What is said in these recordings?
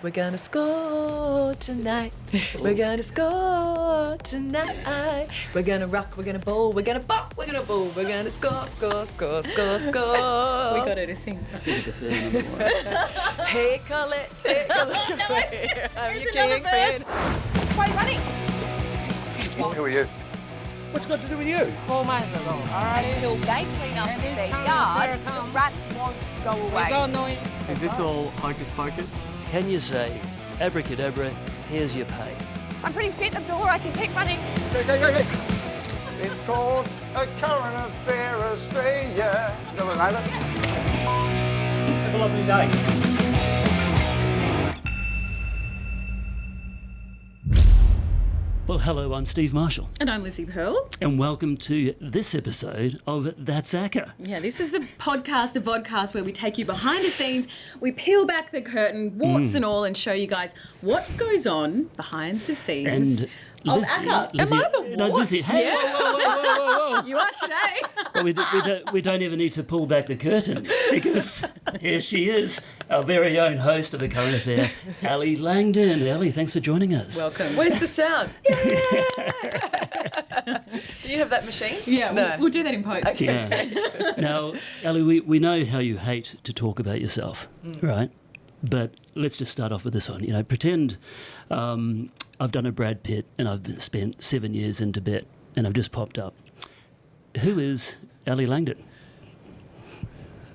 We're gonna score tonight. We're gonna score tonight. We're gonna rock, we're gonna bowl, we're gonna bop, we're gonna bowl, we're gonna score, score, score, score, score. We got her to sing. I think it's the third one. Hey, Colette, take a look at me. I'm your king queen. Why are you running? Who are you? What's got to do with you? 4 months ago, all right? Until they clean up their yard, the rats won't go away. We don't know it. Is this all hocus pocus? Can you say, abracadabra, here's your pay? I'm pretty fit, Abdullah. I can keep running. Go. It's called a current affair Australia. Is that what I know? Have a lovely day. Well, hello, I'm Steve Marshall, And I'm Lizzie Pearl. and welcome to this episode of That's ACA. Yeah, this is the podcast, the vodcast, where we take you behind the scenes, we peel back the curtain, warts and all, and show you guys what goes on behind the scenes And of Lizzie, ACA. Lizzie, Am I the no, what? Lizzie, hey, Yeah. whoa. You are today. Well, we don't even need to pull back the curtain because here she is, our very own host of A Current Affair, Ally Langdon. Ally, thanks for joining us. Welcome. Where's the sound? Do you have that machine? Yeah, No. we'll do that in post. Yeah. Now, Ally, we know how you hate to talk about yourself, right? But let's just start off with this one. You know, pretend I've done a Brad Pitt and I've spent 7 years in Tibet and I've just popped up. Who is Ally Langdon?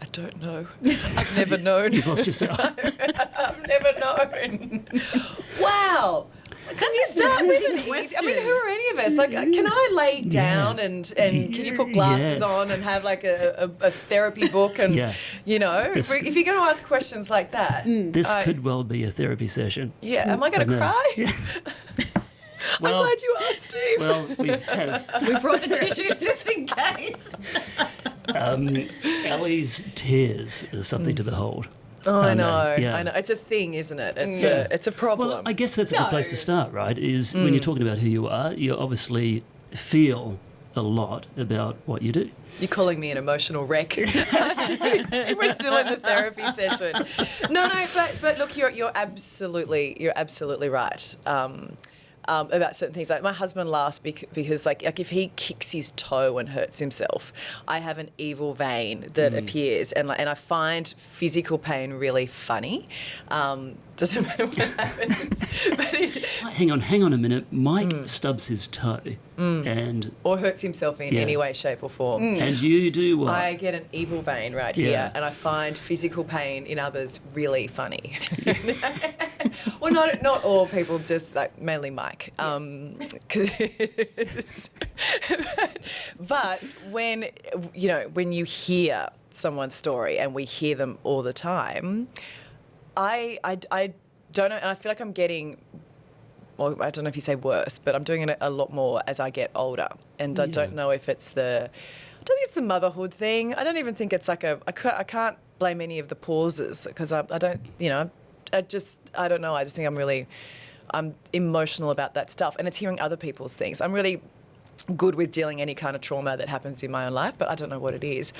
I don't know. I've never known. You've lost yourself. I've never known. Wow. Can you start with an easy? I mean, who are any of us? Like, can I lay down and can you put glasses Yes. on and have like a therapy book and Yeah. you know, This- if you're going to ask questions like that, This could well be a therapy session. yeah, am I going to I know. cry? Well, I'm glad you asked, Steve. well, we have We brought the tissues just in case. Ally's tears is something to behold. Oh, I know. Yeah. I know. It's a thing, isn't it? It's Yeah. it's a problem. Well, I guess that's a good place to start, right? Is when you're talking about who you are, you obviously feel a lot about what you do. You're calling me an emotional wreck. We're still in the therapy session. No, but look, you're absolutely right. About certain things, like my husband laughs because like if he kicks his toe and hurts himself, I have an evil vein that appears, and I find physical pain really funny. Doesn't matter what happens, but Hang on a minute. Mike stubs his toe, and or hurts himself in Yeah. any way, shape, or form. and you do what? I get an evil vein right Yeah. here, and I find physical pain in others really funny. Well, not all people, just like mainly Mike. 'Cause- but when you hear someone's story, and we hear them all the time, I don't know, and I feel like I'm getting. Well, I don't know if you say worse, but I'm doing it a lot more as I get older, and I don't know if it's I don't think it's the motherhood thing. I don't even think it's like I can't blame any of the pauses because I don't, I don't know. I just think I'm emotional about that stuff, and it's hearing other people's things. I'm really good with dealing any kind of trauma that happens in my own life, but I don't know what it is.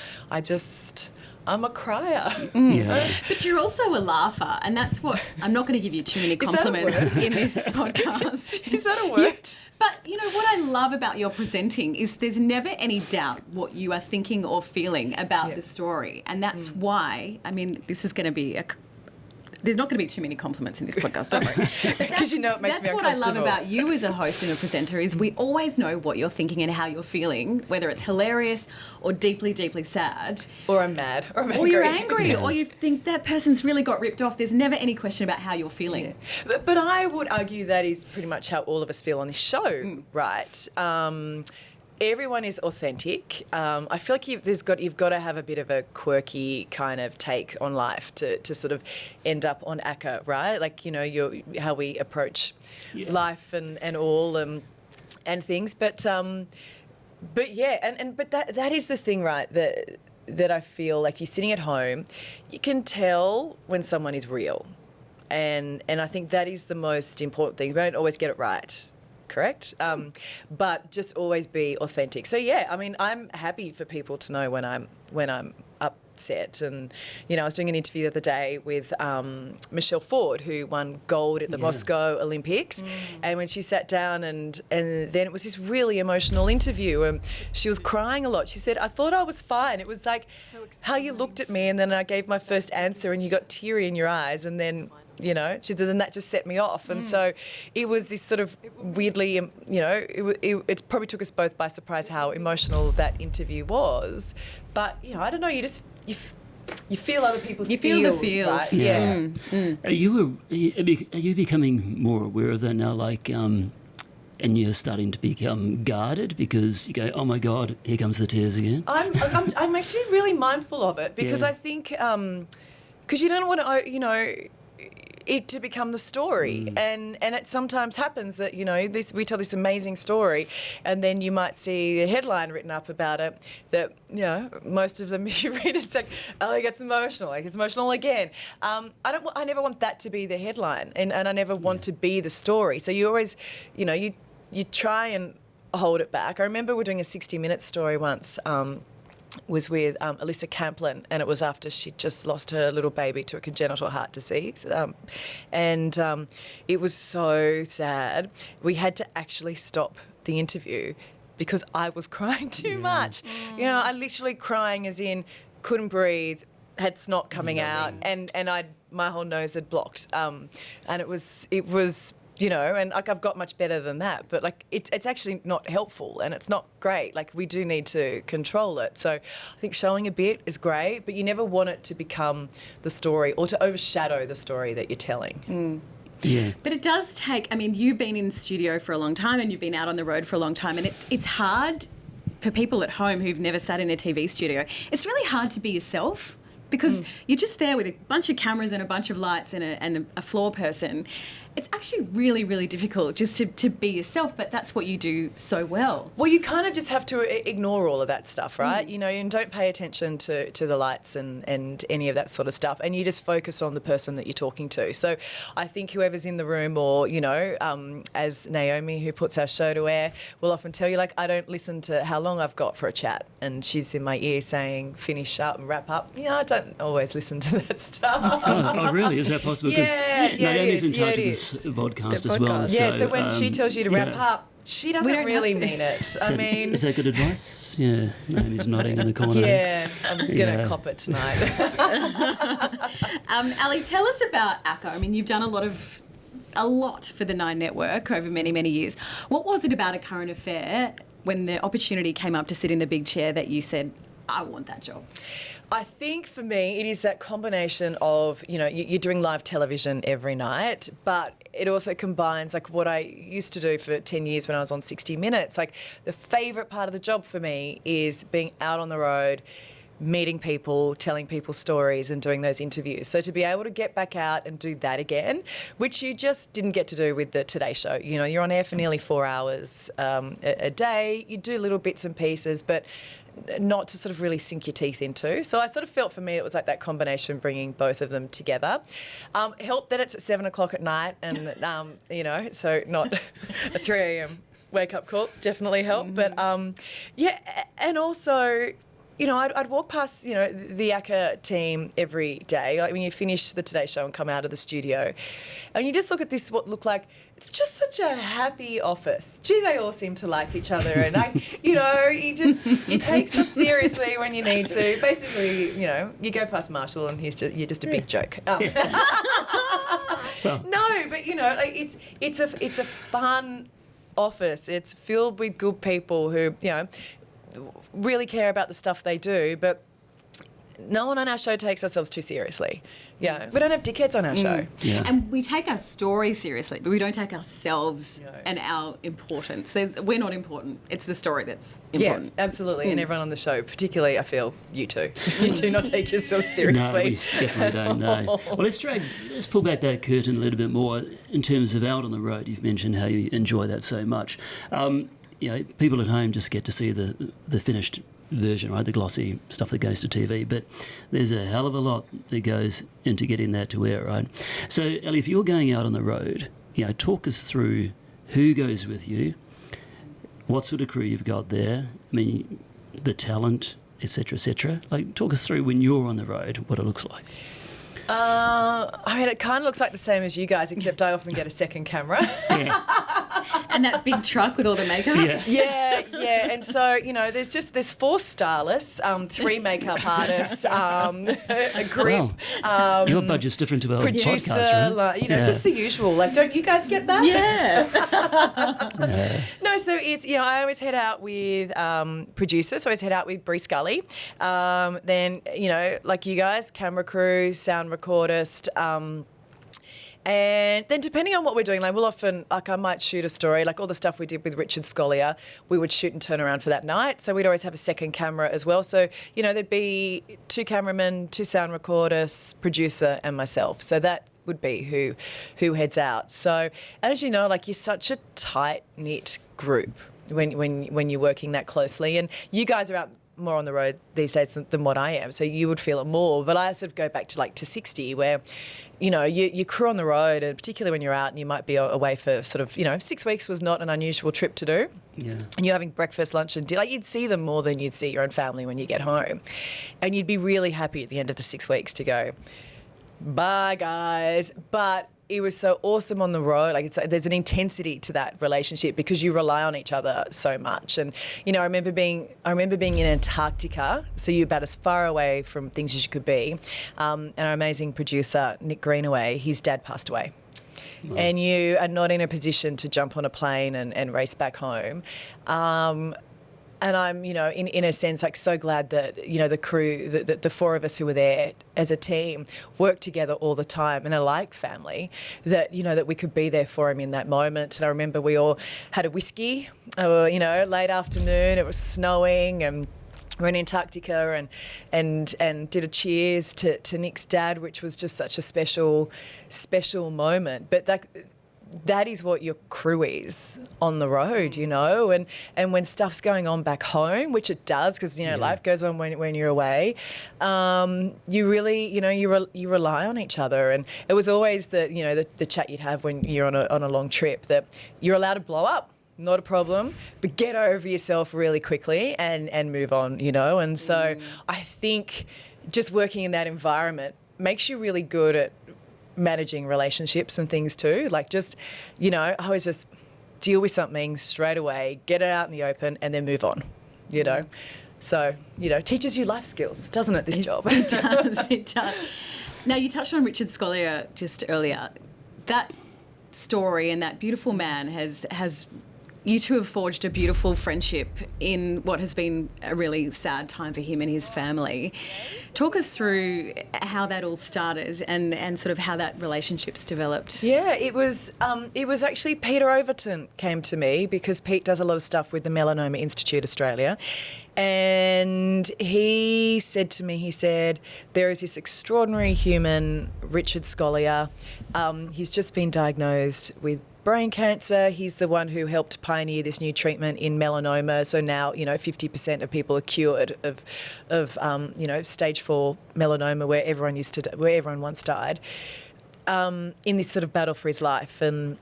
I'm a crier. Yeah. But you're also a laugher, and that's what I'm not going to give you too many Is that a compliments word? in this podcast. Is that a word? But you know what I love about your presenting is there's never any doubt what you are thinking or feeling about the story, and that's why. I mean, this is going to be there's not going to be too many compliments in this podcast, don't worry. Because it makes me That's what I love uncomfortable. about you as a host and a presenter is we always know what you're thinking and how you're feeling, whether it's hilarious or deeply, deeply sad. Or I'm mad. Or I'm Or angry. you're angry, or you think that person's really got ripped off. There's never any question about how you're feeling. But I would argue that is pretty much how all of us feel on this show, right? Everyone is authentic. I feel like you've got to have a bit of a quirky kind of take on life to sort of end up on ACA, right? Like, how we approach life and all and things. But yeah, but that is the thing, right? That I feel like you're sitting at home, you can tell when someone is real. And I think that is the most important thing. We don't always get it right. Correct, but just always be authentic. So yeah, I mean, I'm happy for people to know when I'm up set. And, you know, I was doing an interview the other day with Michelle Ford, who won gold at the Moscow Olympics. And when she sat down and then it was this really emotional interview, and she was crying a lot. She said, I thought I was fine. It was like how you looked at me, and then I gave my first answer and you got teary in your eyes, and then, you know, she said, and that just set me off. And so it was this sort of weirdly, you know, it probably took us both by surprise how emotional that interview was. But, you know, I don't know, you feel other people's feels. You feel the feels. Right? Yeah. Are you becoming more aware of that now, like, and you're starting to become guarded because you go, oh my God, here comes the tears again? I'm actually really mindful of it because I think, because you don't want to, you know, it to become the story. And it sometimes happens that, you know, we tell this amazing story and then you might see a headline written up about it that, you know, most of them, if you read it, it's like, oh, it gets emotional, like it's emotional again. I never want that to be the headline, and I never want to be the story. So you always, you know, you try and hold it back. I remember we're doing a 60-minute story once, was with Alyssa Camplin, and it was after she'd just lost her little baby to a congenital heart disease. And it was so sad. We had to actually stop the interview because I was crying too much. You know, I literally crying as in couldn't breathe, had snot coming out, and my whole nose had blocked. And it was you know, and like I've got much better than that, but like it's actually not helpful and it's not great. Like we do need to control it. So I think showing a bit is great, but you never want it to become the story or to overshadow the story that you're telling. Yeah. But it does take, I mean, you've been in studio for a long time and you've been out on the road for a long time, and it's hard for people at home who've never sat in a TV studio. It's really hard to be yourself because you're just there with a bunch of cameras and a bunch of lights and a floor person. It's actually really, really difficult just to be yourself, but that's what you do so well. Well, you kind of just have to ignore all of that stuff, right? You know, and don't pay attention to the lights and any of that sort of stuff, and you just focus on the person that you're talking to. So I think whoever's in the room, or, you know, as Naomi, who puts our show to air, will often tell you, like, I don't listen to how long I've got for a chat, and she's in my ear saying, finish up and wrap up. Yeah, I don't always listen to that stuff. Oh, really? Is that possible? Because Naomi's in charge of this vodcast as well. Yeah, so when she tells you to wrap up, she doesn't really mean it. I mean... Is that good advice? Yeah, Naomi's nodding in the corner. Yeah, I'm going to cop it tonight. Ally, tell us about ACA. I mean, you've done a lot for the Nine Network over many, many years. What was it about A Current Affair when the opportunity came up to sit in the big chair that you said, I want that job? I think for me it is that combination of, you know, you're doing live television every night, but it also combines like what I used to do for 10 years when I was on 60 Minutes. Like the favourite part of the job for me is being out on the road, meeting people, telling people stories and doing those interviews. So to be able to get back out and do that again, which you just didn't get to do with the Today Show. You know, you're on air for nearly 4 hours a day. You do little bits and pieces, but not to sort of really sink your teeth into. So I sort of felt for me it was like that combination, bringing both of them together. Helped that it's at 7 o'clock at night and, you know, so not a 3 a.m. wake-up call, definitely helped. But, yeah, and also... You know, I'd walk past, you know, the ACA team every day. Like when you finish the Today Show and come out of the studio, and you just look at this, what looked like, it's just such a happy office. Gee, they all seem to like each other, and you know, you take stuff seriously when you need to. Basically, you know, you go past Marshall and you're just a big joke. No, but you know, like it's a fun office. It's filled with good people who, you know, really care about the stuff they do, but no one on our show takes ourselves too seriously. Yeah, we don't have dickheads on our show. Yeah. And we take our story seriously, but we don't take ourselves and our importance. We're not important. It's the story that's important. Yeah, absolutely. And everyone on the show, particularly, I feel, you two. You do not take yourselves seriously. No, we definitely don't, no. Well, let's pull back that curtain a little bit more in terms of out on the road. You've mentioned how you enjoy that so much. You know, people at home just get to see the finished version, right? The glossy stuff that goes to TV. But there's a hell of a lot that goes into getting that to air, right? So, Ellie, if you're going out on the road, you know, talk us through who goes with you, what sort of crew you've got there. I mean, the talent etc., etc.? Like, talk us through when you're on the road, what it looks like. I mean, it kind of looks like the same as you guys, except I often get a second camera. Yeah. And that big truck with all the makeup. Yeah. Yeah. And so, there's 4 stylists, 3 makeup artists, a grip. Wow. Your budget's different to our Producer, podcast, right? just the usual. Like, don't you guys get that? Yeah. No, so it's, I always head out with producers. So I always head out with Bree Scully. Then, like you guys, camera crew, sound recordist. And then depending on what we're doing, like we'll often, like I might shoot a story, like all the stuff we did with Richard Scolia, we would shoot and turn around for that night. So we'd always have a second camera as well. So, there'd be 2 cameramen, 2 sound recordists, producer and myself. So that would be who heads out. So as you know, like you're such a tight-knit group when you're working that closely. And you guys are out more on the road these days than what I am, so you would feel it more. But I sort of go back to 60, where you crew on the road, and particularly when you're out and you might be away for sort of 6 weeks was not an unusual trip to do. Yeah. And you're having breakfast, lunch and dinner. Like, you'd see them more than you'd see your own family when you get home, and you'd be really happy at the end of the 6 weeks to go, bye guys. But it was so awesome on the road. Like, there's an intensity to that relationship because you rely on each other so much. And I remember being in Antarctica, so you're about as far away from things as you could be. And our amazing producer Nick Greenaway, his dad passed away. Wow. And you are not in a position to jump on a plane and race back home. And I'm, in a sense, like so glad that, the crew, the 4 of us who were there as a team worked together all the time and are like family, that, that we could be there for him in that moment. And I remember we all had a whiskey, late afternoon, it was snowing, and we're in Antarctica and did a cheers to Nick's dad, which was just such a special moment. But that is what your crew is on the road, and when stuff's going on back home, which it does, because life goes on when you're away. You really, you rely on each other, and it was always the chat you'd have when you're on a long trip, that you're allowed to blow up. Not a problem, but get over yourself really quickly and move on, And so I think just working in that environment makes you really good at managing relationships and things too. Like, just, I always just deal with something straight away, get it out in the open, and then move on, So, teaches you life skills, doesn't it, this job? It does. Now, you touched on Richard Scolia just earlier. That story and that beautiful man has you two have forged a beautiful friendship in what has been a really sad time for him and his family. Talk us through how that all started and sort of how that relationship's developed. Yeah, it was actually Peter Overton came to me, because Pete does a lot of stuff with the Melanoma Institute Australia. And he said to me, there is this extraordinary human, Richard Scolia. He's just been diagnosed with brain cancer. He's the one who helped pioneer this new treatment in melanoma. So now, 50% of people are cured of stage 4 melanoma, where everyone once died, in this sort of battle for his life. And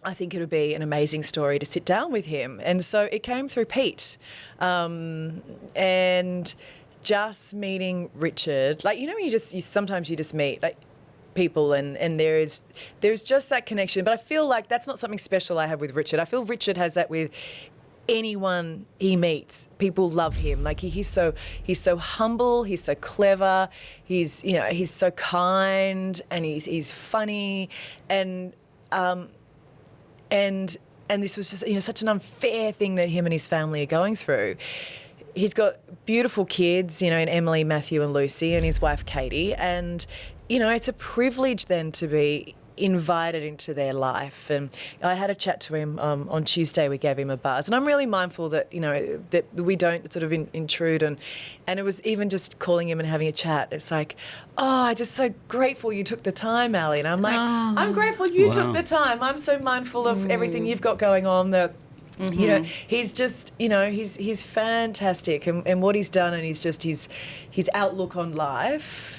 I think it would be an amazing story to sit down with him. And so it came through Pete. And just meeting Richard, like, sometimes you just meet, like, people and there's just that connection. But I feel like that's not something special I have with Richard. I feel Richard has that with anyone he meets. People love him. Like, he's so humble, he's so clever, he's so kind, and he's funny, and this was just such an unfair thing that him and his family are going through. He's got beautiful kids, in Emily, Matthew and Lucy, and his wife Katie, and it's a privilege then to be invited into their life. And I had a chat to him on Tuesday. We gave him a buzz, and I'm really mindful that that we don't sort of intrude. And it was even just calling him and having a chat. It's like, I'm just so grateful you took the time, Ally. And I'm like, I'm grateful you took the time. I'm so mindful of everything you've got going on. That he's just, he's fantastic, and what he's done, and he's just his outlook on life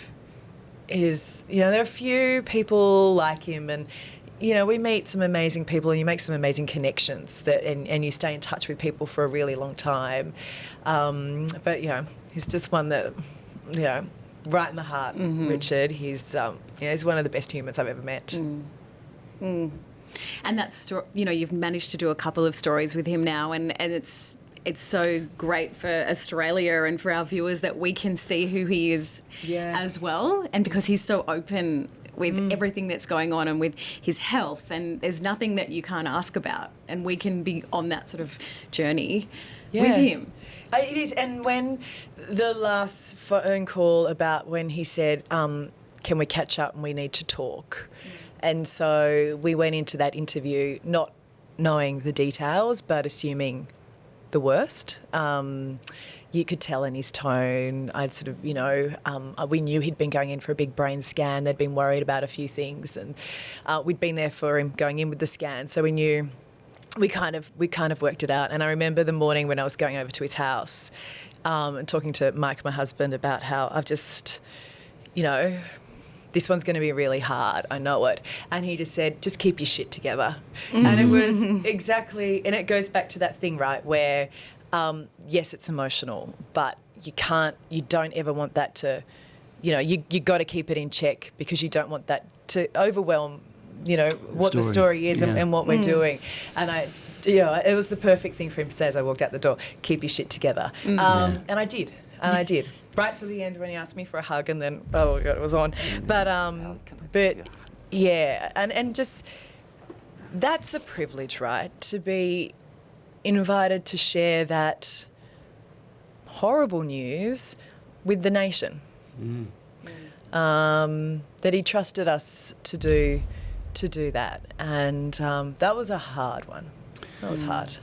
is, there are few people like him, and we meet some amazing people, and you make some amazing connections and you stay in touch with people for a really long time. But He's just one that, right in the heart, Richard. He's one of the best humans I've ever met. And that's, you've managed to do a couple of stories with him now, and it's so great for Australia and for our viewers that we can see who he is as well, and because he's so open with everything that's going on and with his health, and there's nothing that you can't ask about, and we can be on that sort of journey with him. It is, and when the last phone call about when he said, can we catch up and we need to talk, and so we went into that interview not knowing the details but assuming the worst. You could tell in his tone. I'd sort of, we knew he'd been going in for a big brain scan. They'd been worried about a few things, and we'd been there for him going in with the scan, so we knew. We kind of worked it out. And I remember the morning when I was going over to his house and talking to Mike, my husband, about how I've just, this one's going to be really hard. I know it. And he just said, just keep your shit together. And it was exactly, and it goes back to that thing, right, where, yes, it's emotional, but you don't ever want that to, you got to keep it in check, because you don't want that to overwhelm what the story is and what we're doing. And it was the perfect thing for him to say as I walked out the door, keep your shit together. And I did. Right till the end when he asked me for a hug, and then, oh my God, it was on. But yeah, and just, that's a privilege, right? To be invited to share that horrible news with the nation. That he trusted us to do that, and that was a hard one. That was hard.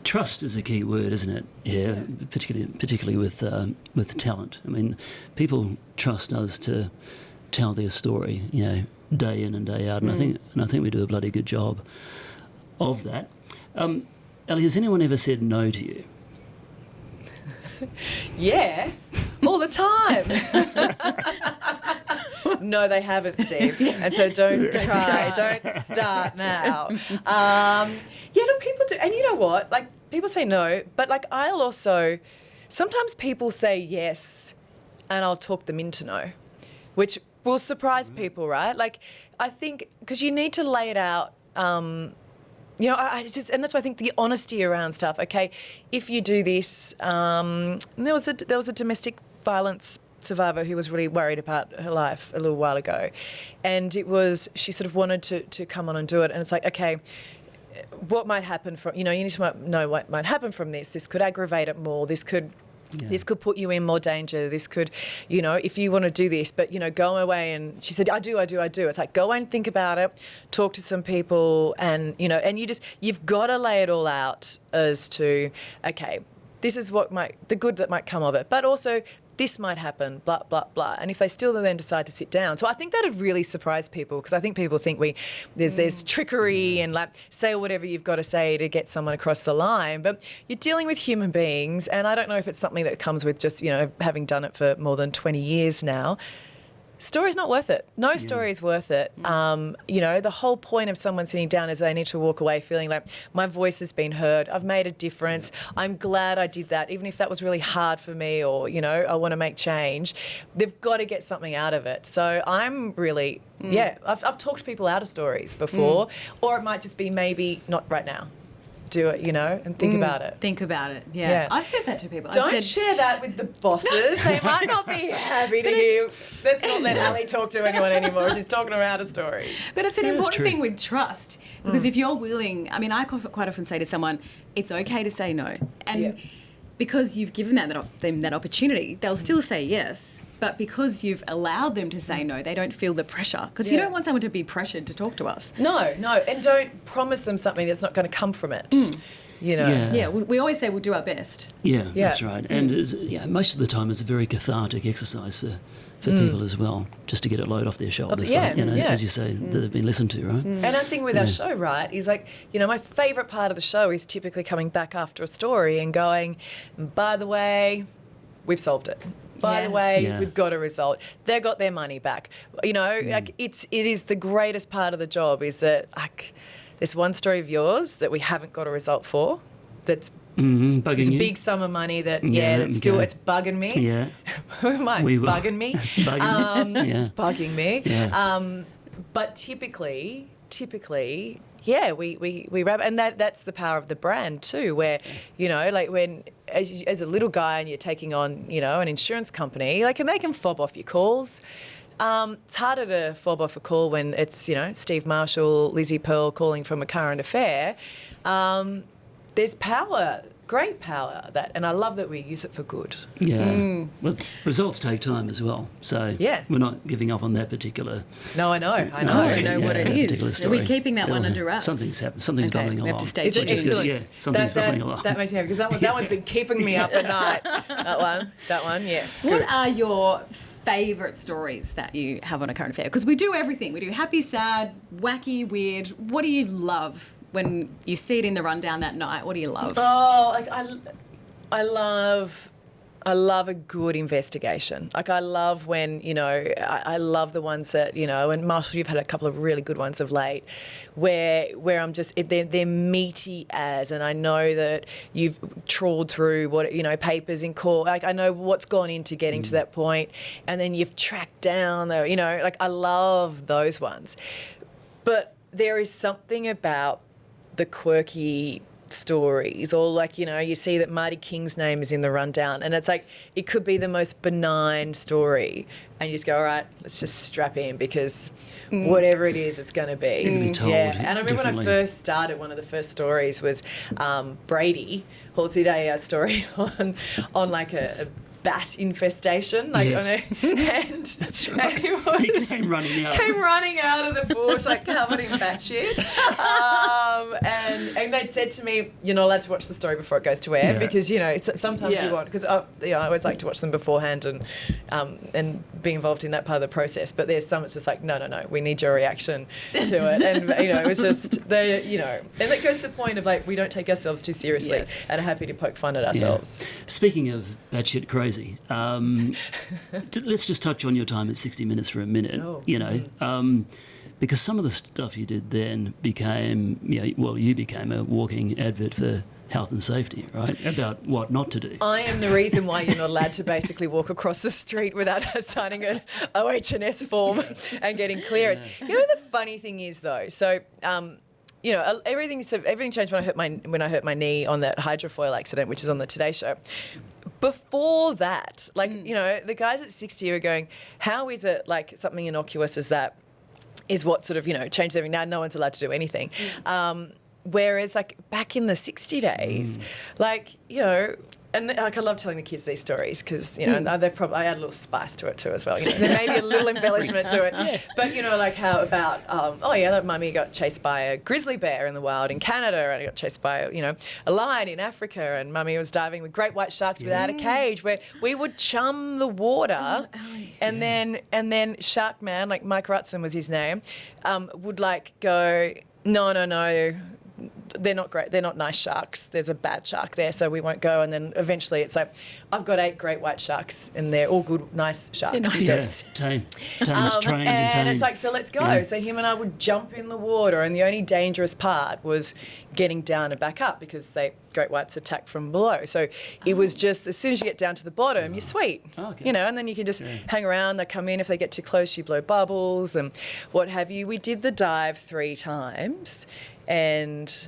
Trust is a key word, isn't it? Yeah. Particularly with talent. I mean, people trust us to tell their story, day in and day out, and I think we do a bloody good job of that. Ally, has anyone ever said no to you? Yeah, all the time. No, they haven't, Steve. And so don't start now. Look, people do. And you know what? Like, people say no, but like, I'll also, sometimes people say yes and I'll talk them into no, which will surprise people, right? Like, I think, because you need to lay it out. I just, and that's why I think the honesty around stuff. Okay, if you do this, there was a domestic violence survivor who was really worried about her life a little while ago, and she sort of wanted to come on and do it, and it's like, okay, what might happen from, you need to know what might happen from this. This could aggravate it more. This could put you in more danger. This could, if you want to do this, but, go away. And she said, I do. It's like, go away and think about it, talk to some people, and, and you've got to lay it all out as to, okay, this is the good that might come of it, but also this might happen, blah, blah, blah. And if they still then decide to sit down. So I think that would really surprise people, because I think people think there's trickery and like, say whatever you've got to say to get someone across the line. But you're dealing with human beings, and I don't know if it's something that comes with just, having done it for more than 20 years now. Story's not worth it. No story is worth it. The whole point of someone sitting down is they need to walk away feeling like, my voice has been heard, I've made a difference, I'm glad I did that, even if that was really hard for me, or, I want to make change. They've got to get something out of it. So I'm really, I've talked people out of stories before, or it might just be maybe not right now. Do it, and think about it. Think about it, yeah. I've said that to people. Don't share that with the bosses. They might not be happy to hear. Let's not let Ally talk to anyone anymore. She's talking her out of stories. But it's an important thing with trust, because if you're willing, I mean, I quite often say to someone, it's okay to say no. And because you've given them that opportunity, they'll still say yes. But because you've allowed them to say no, they don't feel the pressure. Because you don't want someone to be pressured to talk to us. No. And don't promise them something that's not going to come from it. We always say we'll do our best. Yeah, that's right. And most of the time it's a very cathartic exercise for people as well, just to get a load off their shoulders. As you say, that they've been listened to, right? And I think with our show, right, is like, my favourite part of the show is typically coming back after a story and going, by the way, we've solved it. By the way, we've got a result. They got their money back. Like it is the greatest part of the job, is that like there's one story of yours that we haven't got a result for, that's Bugging It's you? big sum of money that, Yeah, it's still, okay. it's bugging me. Yeah. Bugging me. It's bugging me. Yeah. It's bugging me. Yeah. But typically, yeah, we wrap, and that's the power of the brand too, where, you know, like when, as a little guy and you're taking on, you know, an insurance company, like, and they can fob off your calls. It's harder to fob off a call when it's, you know, Steve Marshall, Lizzie Pearl calling from a current affair. There's power, great power, and I love that we use it for good. Yeah. Well, results take time as well. So Yeah. we're not giving up on that particular. No, I know. We know what it that is. particular Are story. we keeping that one Yeah. under wraps? Something's happened. Something's Okay, bubbling we have along. to stay Is it tuned. excellent? Yeah, something's bubbling along. That makes me happy because that one's been keeping me up at night. That one, yes. What good. are your favourite stories that you have on a current affair? Because we do everything. We do happy, sad, wacky, weird. What do you love when you see it in the rundown that night? What do you love? Oh, like I love a good investigation. Like I love when, you know, I love the ones that, you know, and Marshall, you've had a couple of really good ones of late, where I'm just, they're meaty as, and I know that you've trawled through what, you know, papers in court. Like I know what's gone into getting to that point, and then you've tracked down the, you know, like I love those ones. But there is something about the quirky stories, or like, you know, you see that Marty King's name is in the rundown, and it's like it could be the most benign story, and you just go, all right, let's just strap in, because whatever it is, it's going to be. It'll be told, Yeah, and I remember when I differently. first started, one of the first stories was Brady did a story on like a bat infestation, like Yes. and That's and right. it was, He came running out. of the bush, like covered in bat shit. And they'd said to me, "You're not allowed to watch the story before it goes to air, Yeah. because you know sometimes you want, because you know, I always like to watch them beforehand and be involved in that part of the process. But there's some it's just like no, we need your reaction to it, and you know it's just they, you know, and that goes to the point of like we don't take ourselves too seriously and are happy to poke fun at ourselves. Yeah. Speaking of batshit crazy, let's just touch on your time at 60 Minutes for a minute. Oh. You know, because some of the stuff you did then became, you know, well, you became a walking advert for health and safety, right? About what not to do. I am the reason why you're not allowed to basically walk across the street without signing an OH&S form and getting clearance. You know, the funny thing is though, so. You know, everything changed when I hurt my knee on that hydrofoil accident, which is on the Today Show. Before that, like, you know, the guys at 60 are going, how is it like something innocuous as that is what sort of, you know, changed everything. Now no one's allowed to do anything. Whereas like back in the 60 days, like, you know, and like I love telling the kids these stories because, you know, I add a little spice to it too as well. You know, there may be a little embellishment to it. But, you know, like how about, that mummy got chased by a grizzly bear in the wild in Canada, and I got chased by, you know, a lion in Africa, and mummy was diving with great white sharks without a cage, where we would chum the water and then Shark Man, like Mike Rutson was his name, would like go, no, they're not great. They're not nice sharks. There's a bad shark there, so we won't go. And then eventually it's like, I've got 8 great white sharks, and they're all good, nice sharks. He Yeah, says. trained and tamed. And it's like, so let's go. Yeah. So him and I would jump in the water, and the only dangerous part was getting down and back up because great whites attack from below. So it was just, as soon as you get down to the bottom, you're sweet. Okay. You know, and then you can just hang around. They come in. If they get too close, you blow bubbles and what have you. We did the dive 3 times. And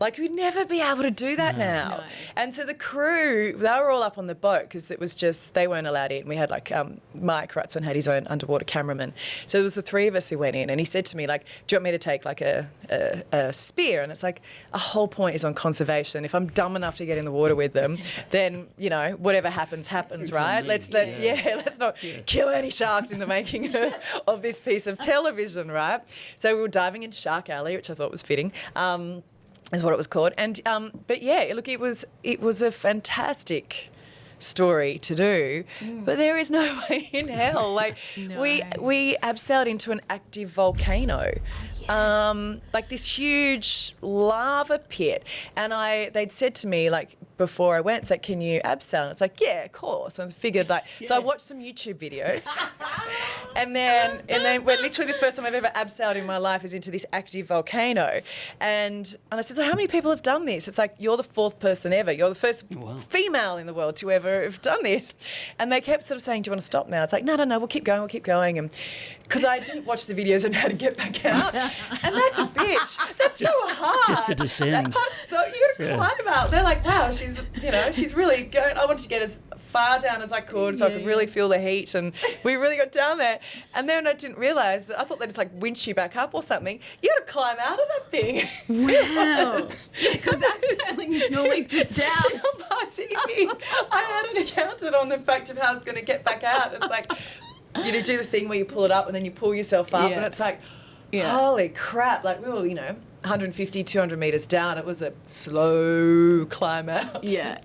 like we'd never be able to do that now. No. And so the crew, they were all up on the boat because it was just, they weren't allowed in. We had like Mike Rutson had his own underwater cameraman. So there was the 3 of us who went in, and he said to me like, do you want me to take like a spear? And it's like, a whole point is on conservation. If I'm dumb enough to get in the water with them, then, you know, whatever happens, right? Let's not kill any sharks in the making of this piece of television, right? So we were diving in Shark Alley, which I thought was fitting. Is what it was called. And but yeah, look, it was a fantastic story to do, but there is no way in hell. Like we abseiled into an active volcano. Like this huge lava pit, and they'd said to me like before I went, it's like, can you abseil? And it's like, yeah, of course. And I figured so I watched some YouTube videos, and then when literally the first time I've ever abseiled in my life is into this active volcano, and I said, so how many people have done this? It's like, you're the 4th person ever. You're the first female in the world to ever have done this. And they kept sort of saying, do you want to stop now? It's like, no, we'll keep going. And because I didn't watch the videos on how to get back out, and that's a bitch. That's so hard. Just to descend. That part's so you got to climb out. They're like, wow, she's really going. I wanted to get as far down as I could so I could really feel the heat, and we really got down there. And then I didn't realise that I thought they'd just like winch you back up or something. You got to climb out of that thing. Wow. Because abseiling is normally just down. Down part's easy. I hadn't accounted on the fact of how I was going to get back out. It's like you do the thing where you pull it up and then you pull yourself up, and it's like, holy crap! Like we were, 150, 200 metres down. It was a slow climb out. Yeah.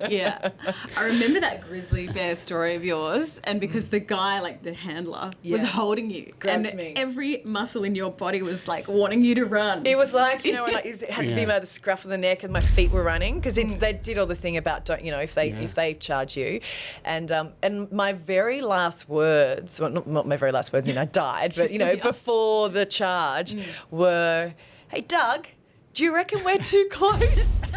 I remember that grizzly bear story of yours, and because the guy, like the handler, was holding you. Grabbed me. Every muscle in your body was like wanting you to run. It was like, when it had to be by the scruff of the neck and my feet were running, because they did all the thing about, don't, if they charge you. And my very last words, well, not my very last words, I died, but, before the charge were, hey, Doug, do you reckon we're too close?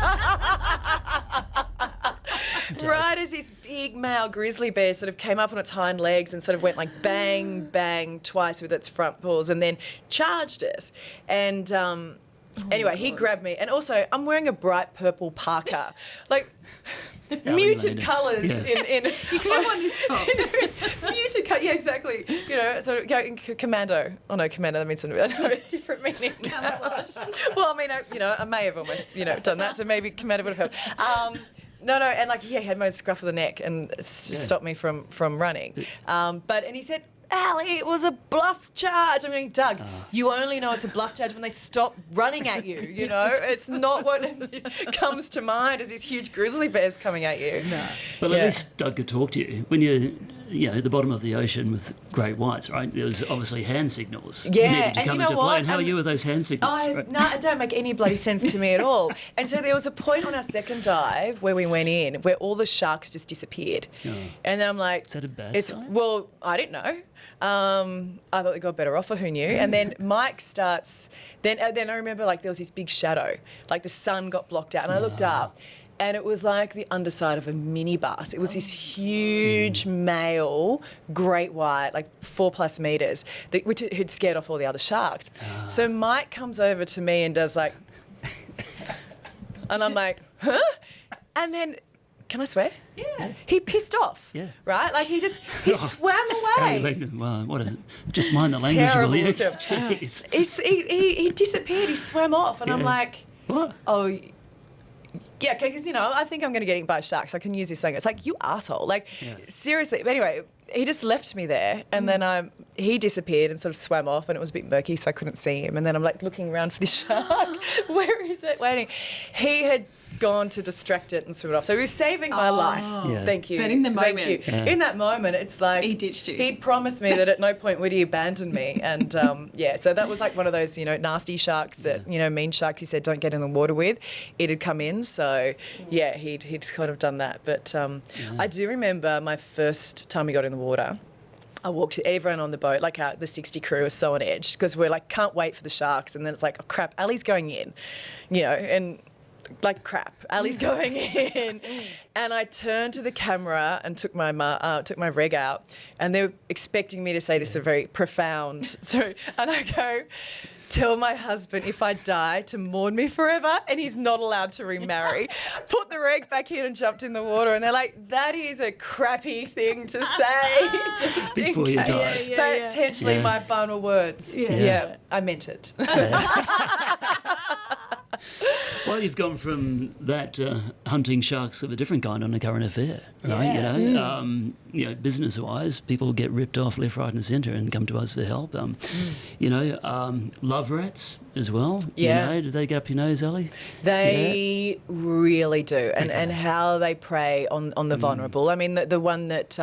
Right as this big male grizzly bear sort of came up on its hind legs and sort of went like bang, bang twice with its front paws and then charged us. And anyway, he grabbed me. And also, I'm wearing a bright purple parka. Like... muted colours in you can have on this top. Muted colours, yeah, exactly. Sort of going commando. Oh no, commando, that means something a different meaning. Well, I may have almost, done that, so maybe commando would have helped. No, and he had my scruff of the neck and it just stopped me from running. And he said, Ally, it was a bluff charge. I mean, Doug, you only know it's a bluff charge when they stop running at you, It's not what comes to mind as these huge grizzly bears coming at you. No. Well, at least Doug could talk to you. When you're at the bottom of the ocean with great whites, right, there was obviously hand signals needed to come into play. And how are you with those hand signals? No, it don't make any bloody sense to me at all. And so there was a point on our second dive where we went in where all the sharks just disappeared. Oh. And then I'm like... Is that a bad sign? Well, I didn't know. I thought they got a better offer, who knew? And then Mike starts... Then I remember, there was this big shadow. Like, the sun got blocked out. And I looked up, and it was like the underside of a minibus. It was this huge male, great white, 4+ metres, which had scared off all the other sharks. So Mike comes over to me and does, and I'm like, huh? And then... Can I swear? Yeah. He pissed off. Yeah. Right? He swam away. Well, what is it? Just mind the language, Terrible. will you? Jeez. He disappeared. He swam off. And I'm like, what? Oh, yeah, because, I think I'm going to get eaten by sharks. I can use this thing. It's like, you asshole. Seriously. But anyway, he just left me there. And then he disappeared and sort of swam off, and it was a bit murky, so I couldn't see him. And then I'm looking around for the shark. Where is it? Waiting. He had gone to distract it and swim it off. So he was saving my life. Yeah. Thank you. But in the moment. Thank you. In that moment, it's like... He ditched you. He'd promised me that at no point would he abandon me. And, so that was one of those, nasty sharks that, mean sharks he said don't get in the water with. It had come in. So, he'd kind of done that. But I do remember my first time we got in the water. I walked to everyone on the boat, the 60 crew was so on edge because we're can't wait for the sharks. And then it's like, oh, crap, Ally's going in, and... crap, Ally's going in. And I turned to the camera and took my reg out, and they were expecting me to say this very profound. And I go, tell my husband if I die to mourn me forever, and he's not allowed to remarry. Put the reg back in and jumped in the water, and they're like, that is a crappy thing to say, just before in you case. die. Potentially my final words. Yeah, I meant it. Well, you've gone from that hunting sharks of a different kind on a current affair, right? Yeah. Business-wise, people get ripped off left, right, and centre and come to us for help. Love rats as well. Yeah. Do they get up your nose, Ally? They really do, and how they prey on the vulnerable. I mean, the one that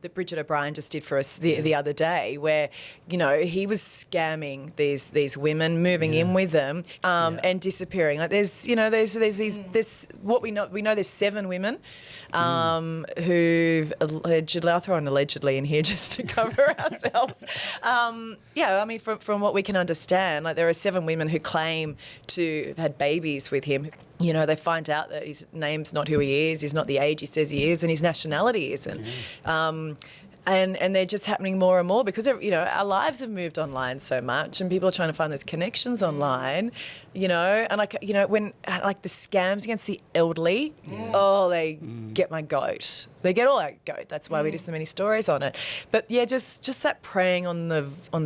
that Bridget O'Brien just did for us the other day, where, you know, he was scamming these women, moving in with them, and disappearing. Like there's these what we know there's 7 women who've allegedly, I'll throw an allegedly in here just to cover ourselves. I mean, from what we can understand, like there are 7 women who claim to have had babies with him. You know, they find out that his name's not who he is, he's not the age he says he is, and his nationality isn't. And they're just happening more and more because, you know, our lives have moved online so much and people are trying to find those connections online, you know, and like, you know, when like the scams against the elderly, they get my goat. They get all our goat. That's why we do so many stories on it. But yeah, just that preying on the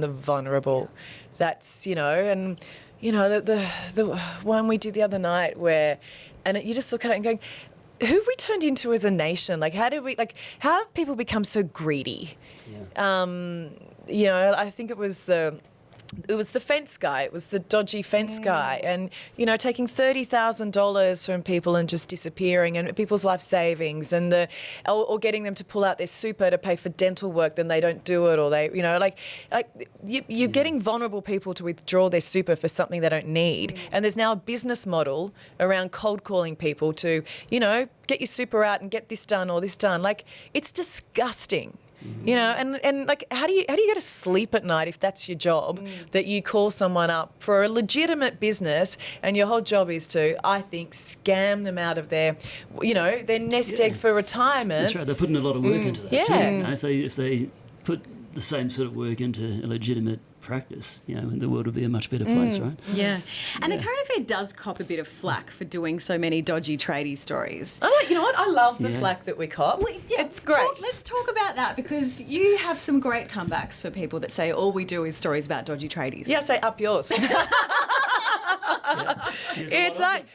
vulnerable. That's, you know, and, you know, the one we did the other night where, and you just look at it and going, who have we turned into as a nation? Like, how have people become so greedy? You know, I think it was the fence guy. It was the dodgy fence guy, and you know, taking $30,000 from people and just disappearing, and people's life savings, and or getting them to pull out their super to pay for dental work, then they don't do it, or they, you know, you're getting vulnerable people to withdraw their super for something they don't need, and there's now a business model around cold calling people to, you know, get your super out and get this done or this done. Like, it's disgusting. You know, and like, how do you go to sleep at night if that's your job, that you call someone up for a legitimate business and your whole job is to, I think, scam them out of their, you know, their nest egg for retirement. That's right. They're putting a lot of work into that too. You know, if they put the same sort of work into a legitimate practice, you know, the world would be a much better place, right? Yeah. And the current affair does cop a bit of flack for doing so many dodgy tradie stories. You know what? I love the flack that we cop. Well, it's great. Let's talk about that, because you have some great comebacks for people that say all we do is stories about dodgy tradies. Yeah, I say up yours. It's like,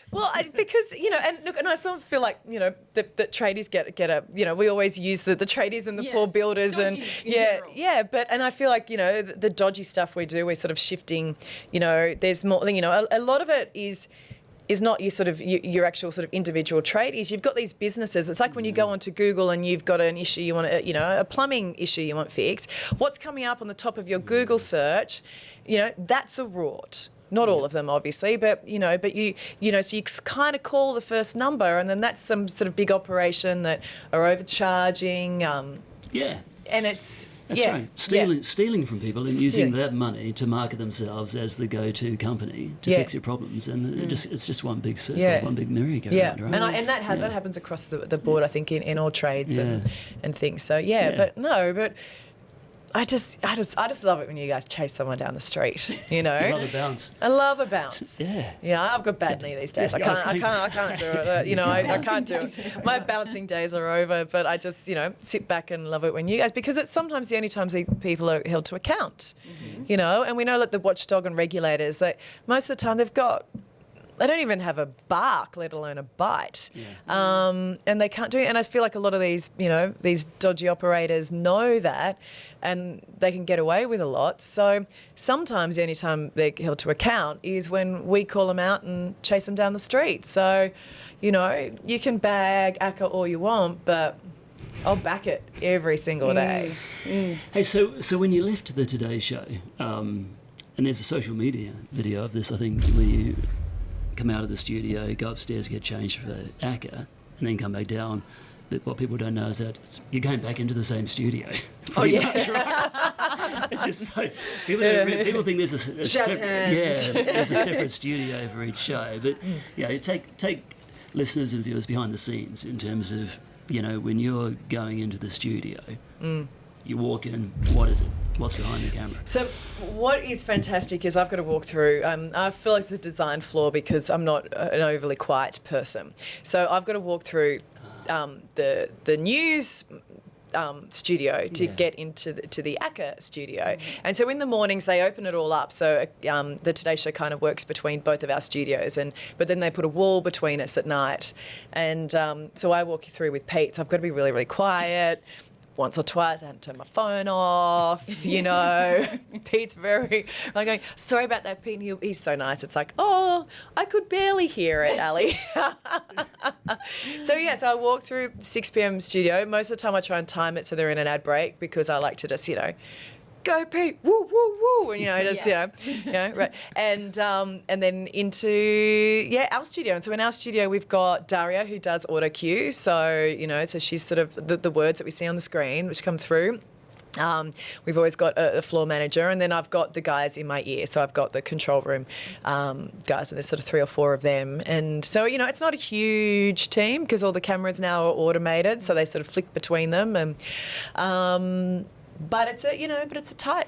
because, you know, and look, and I sort of feel like, you know, that tradies get a, you know, we always use the tradies and the poor builders dodgy and but, and I feel like, you know, the dodgy stuff we do, we're sort of shifting, you know, there's more, you know, a lot of it is not your sort of your actual sort of individual tradies. You've got these businesses. It's like when you go onto Google and you've got an issue you want to, you know, a plumbing issue you want fixed. What's coming up on the top of your Google search, you know, that's a rort. Not all of them, obviously, but you know, so you kind of call the first number, and then that's some sort of big operation that are overcharging. And it's. That's right. Stealing from people and using that money to market themselves as the go-to company to fix your problems, and it's just one big circle, one big merry-go-round, right? And that happens across the board, I think, in all trades and things. So but I just love it when you guys chase someone down the street. You know, I love a bounce. I love a bounce. Yeah, I've got bad knee these days. I can't do it. You know, I can't do it. My bouncing days are over. But I just, you know, sit back and love it when you guys, because it's sometimes the only times people are held to account. You know, and we know that the watchdog and regulators, that most of the time they don't even have a bark, let alone a bite. And they can't do it. And I feel like a lot of these, you know, these dodgy operators know that, and they can get away with a lot. So sometimes the only time they're held to account is when we call them out and chase them down the street. So, you know, you can bag ACA all you want, but I'll back it every single day. Hey, so when you left the Today Show, and there's a social media video of this, I think, where you come out of the studio, go upstairs, get changed for ACA, and then come back down. But what people don't know is that you're going back into the same studio. Much, right? It's just so people think there's a separate studio for each show. But take listeners and viewers behind the scenes in terms of, you know, when you're going into the studio, you walk in. What is it? What's behind the camera? So what is fantastic is I've got to walk through. I feel like it's a design flaw because I'm not an overly quiet person. So I've got to walk through the news studio to get into the ACA studio. And so in the mornings they open it all up. So the Today Show kind of works between both of our studios, but then they put a wall between us at night. And so I walk you through with Pete. So I've got to be really, really quiet. once or twice I hadn't turned my phone off, you know. Pete's I'm going, sorry about that, Pete. And he's so nice. It's like, oh, I could barely hear it, Ally. So I walk through 6 p.m. studio. Most of the time I try and time it so they're in an ad break because I like to just, you know, go Pete, woo, woo, woo, and, you know, just, right. And then into, our studio. And so in our studio, we've got Daria who does auto cue. So, you know, so she's sort of the words that we see on the screen which come through. We've always got a floor manager, and then I've got the guys in my ear. So I've got the control room guys, and there's sort of 3 or 4 of them. And so, you know, it's not a huge team because all the cameras now are automated, so they sort of flick between them. And but it's a tight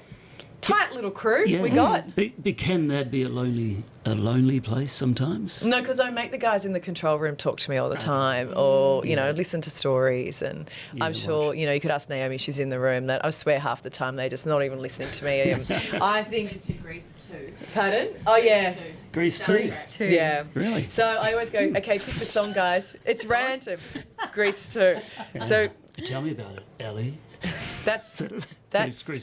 little crew we got. But can that be a lonely place sometimes? No, because I make the guys in the control room talk to me all the time, or you know, listen to stories. And I'm sure you know, you could ask Naomi; she's in the room. That I swear half the time they're just not even listening to me. I think. To Grease too. Pardon? Oh yeah. Grease too. Yeah. Really? So I always go, okay, pick the song, guys. It's random. Grease too. So tell me about it, Ally. that's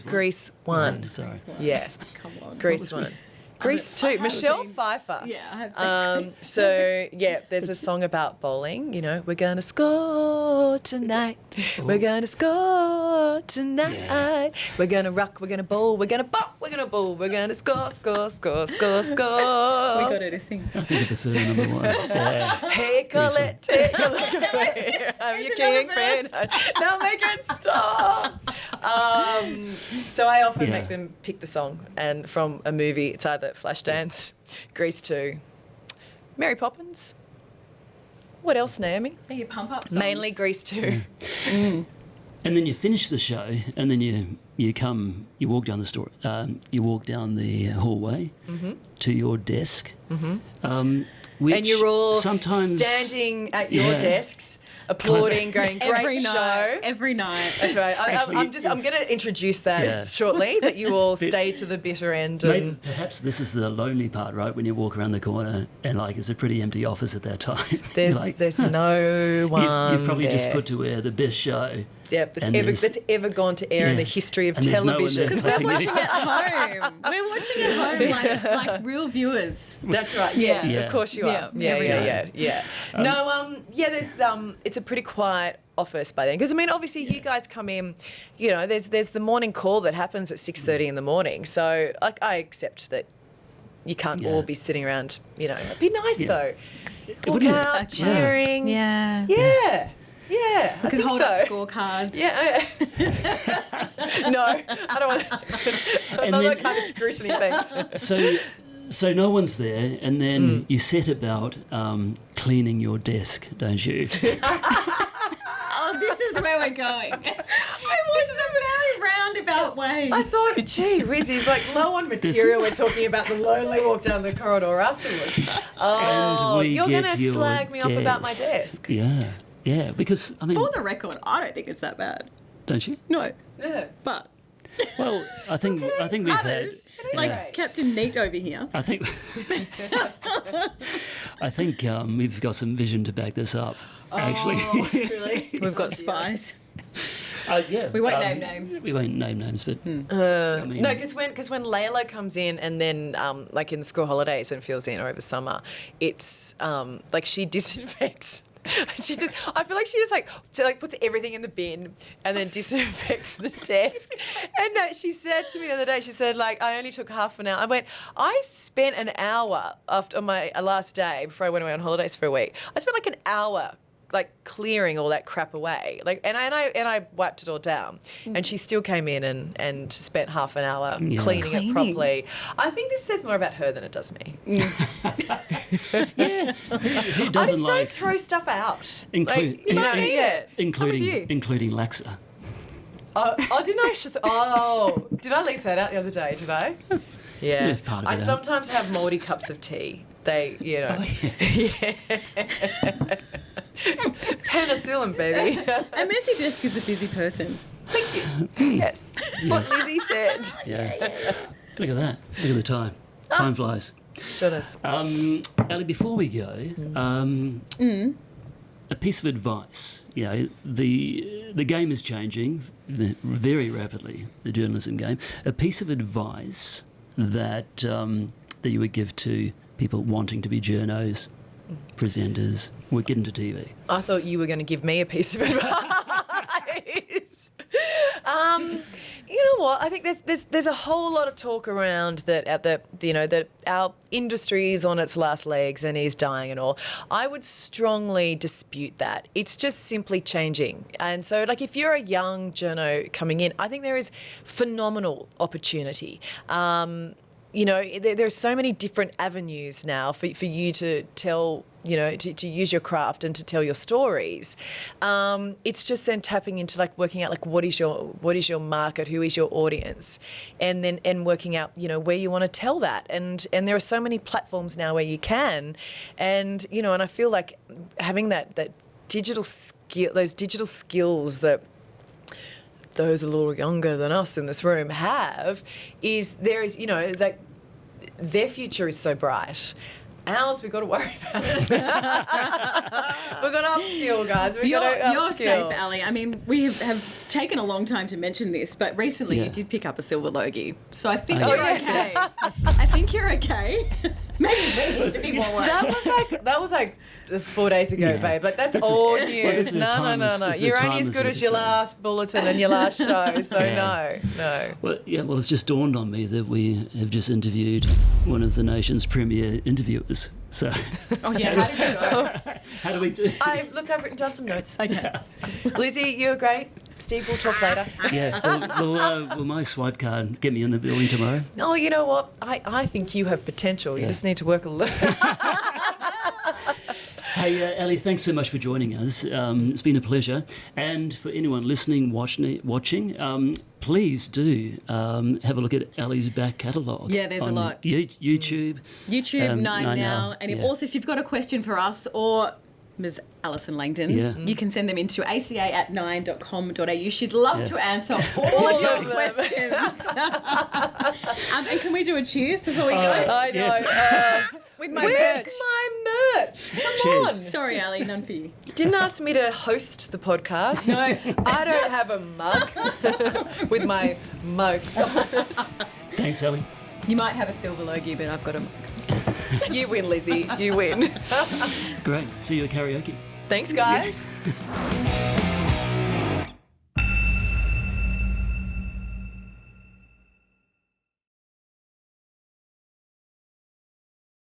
Grease one. Sorry. Yeah. Come on. Grease one. Grease two. Michelle Pfeiffer. Yeah, I have seen Grease. So there's a song about bowling. You know, we're gonna score tonight. We're gonna score tonight. Yeah. We're gonna rock. We're gonna bowl. We're gonna bop. We're gonna bowl. We're gonna score, score, score, score, score. We got her to sing. I think I prefer number 1. Yeah. Hey, Colette, take a look at me. I'm your king fan. Now make it stop. So I often make them pick the song, and from a movie, it's either Flashdance, Grease 2, Mary Poppins. What else, Naomi? Are you pump up songs? Mainly Grease 2. And then you finish the show, and then you walk down you walk down the hallway to your desk. And you're all sometimes standing at your desks, applauding, going, great show. Every night. That's right. Actually, I'm going to introduce that shortly, that you all stay to the bitter end. And perhaps this is the lonely part, right? When you walk around the corner and it's a pretty empty office at that time. There's no one You've probably there. just put to air the best show. Yep, that's ever gone to air in the history of television. Because we're watching at home. We're watching at home like real viewers. That's right. Yes, Yeah. of course you are. Yeah. There's it's a pretty quiet office by then, because I mean, obviously you guys come in, you know, there's the morning call that happens at 6:30 in the morning. So I accept that you can't all be sitting around. You know, it'd be nice though. Walk out, cheering. Yeah. Yeah, We could hold so. up scorecards. Yeah. No, I don't want that kind of scrutiny, thanks. So no one's there, and then you set about cleaning your desk, don't you? Oh, this is where we're going. This is a very roundabout way. I thought, gee, Rizzy's like low on material. We're talking about the lonely walk down the corridor afterwards. Oh, you're going to slag me off about my desk. Yeah, because, I mean... For the record, I don't think it's that bad. Don't you? No. Yeah. But... Well, I think we've had... Like Captain Neat over here. I think we've got some vision to back this up, actually. Really? We've got spies. We won't name names. We won't name names, but... No, because when Layla comes in and then, like in the school holidays and fills in, or over summer, it's like she disinfects. I feel like she just puts everything in the bin and then disinfects the desk. And she said to me the other day, she said, like, I only took half an hour. I went, I spent an hour after my last day before I went away on holidays for a week. I spent like an hour like clearing all that crap away, like, and I wiped it all down, and she still came in and spent half an hour cleaning it properly. I think this says more about her than it does me. Who doesn't I just don't throw stuff out, including Laxa. Oh, didn't I? Did I leave that out the other day? Did I? Yeah. Part of I it sometimes have mouldy cups of tea. They, you know. Penicillin, baby. A messy desk is a busy person. Thank you. Yes. What Lizzie said. Yeah. Look at that. Look at the time. Time flies. Shut us. Ally, before we go, a piece of advice. You know, the game is changing very rapidly, the journalism game. A piece of advice that that you would give to people wanting to be journos, presenters, or get into TV? I thought you were going to give me a piece of advice. You know what? I think there's a whole lot of talk around that our industry is on its last legs and is dying and all. I would strongly dispute that. It's just simply changing. And so, like, if you're a young journo coming in, I think there is phenomenal opportunity. There are so many different avenues now for you to tell, to use your craft and to tell your stories. It's just then tapping into working out what is your market, who is your audience, and working out where you want to tell that. And there are so many platforms now where you can, and I feel like having that digital skill, those digital skills that those a little younger than us in this room have, that their future is so bright. Ours, we've got to worry about it. We've got to upskill, guys. You're safe, Ally. I mean, we have taken a long time to mention this, but recently you did pick up a silver Logie. So I think you're okay. I think you're okay. Maybe we need to be more worried. That was like 4 days ago, babe. Like, that's old news. No. You're only as good as your last bulletin and your last show. So no. Well, it's just dawned on me that we have just interviewed one of the nation's premier interviewers. So, how did you go? How do we do? I've written down some notes. Okay. Lizzie, you're great. Steve, we'll talk later. Yeah. Will my swipe card get me in the building tomorrow? Oh, you know what? I think you have potential. You just need to work a little. Hey, Ally, thanks so much for joining us. It's been a pleasure. And for anyone listening, watching, please do have a look at Ally's back catalogue. Yeah, there's a lot. YouTube. YouTube, Nine Now. And also, if you've got a question for us or Ms. Alison Langdon, you can send them into aca@9.com.au. She'd love to answer all your questions. And can we do a cheers before we go? I know. Yes. With my Where's merch. my merch? Come Cheers. on. Sorry, Ally, none for you. You didn't ask me to host the podcast. No. I don't have a mug with my mug on it. Thanks, Ally. You might have a silver Logie, but I've got a mug. You win, Lizzie. You win. Great. See you at karaoke. Thanks, guys.